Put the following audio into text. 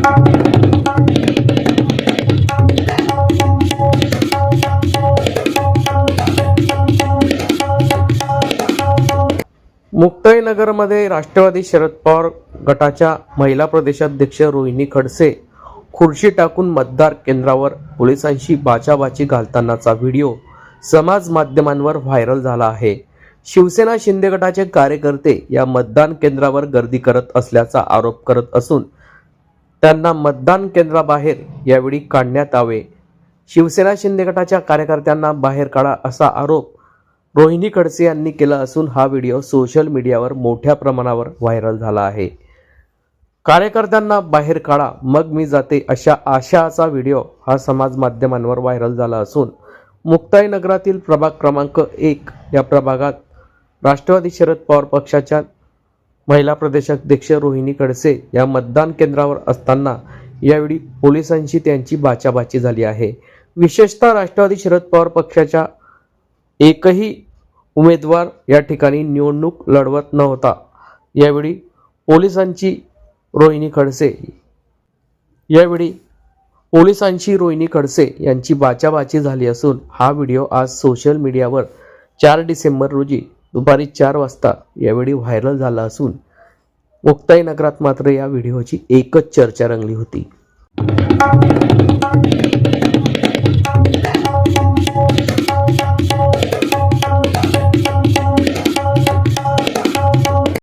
मुक्ताईनगरमध्ये राष्ट्रवादी शरद पवार गटाच्या महिला प्रदेशाध्यक्ष रोहिणी खडसे खुर्ची टाकून मतदार केंद्रावर पोलिसांशी बाचाबाची घालतानाचा व्हिडिओ समाज माध्यमांवर व्हायरल झाला आहे। शिवसेना शिंदे गटाचे कार्यकर्ते या मतदान केंद्रावर गर्दी करत असल्याचा आरोप करत असून त्यांना मतदान केंद्राबाहेर यावेळी काढण्यात यावे। शिवसेना शिंदे गटाच्या कार्यकर्त्यांना बाहेर काढा असा आरोप रोहिणी खडसे यांनी केला असून हा व्हिडिओ सोशल मीडियावर मोठ्या प्रमाणावर व्हायरल झाला आहे। कार्यकर्त्यांना बाहेर काढा मग मी जाते अशा आशयाचा व्हिडिओ हा समाज माध्यमांवर व्हायरल झाला असून मुक्ताईनगरातील प्रभाग क्रमांक 1 या प्रभागात राष्ट्रवादी शरद पवार पक्षाच्या महिला प्रदेशाध्यक्ष रोहिणी खडसे या मतदान केंद्रावर असताना यावेळी पोलिसांशी त्यांची बाचाबाची झाली आहे। विशेषतः राष्ट्रवादी शरद पवार पक्षाच्या एकही उमेदवार या ठिकाणी निवडणूक लढवत नव्हता। यावेळी पोलिसांची रोहिणी खडसे यांची बाचाबाची झाली असून हा व्हिडिओ आज सोशल मीडियावर 4 डिसेंबर रोजी दुपारी 4 वाजता यावेळी व्हायरल झाला असून मुक्ताईनगरात मात्र या व्हिडिओची एकच चर्चा रंगली होती।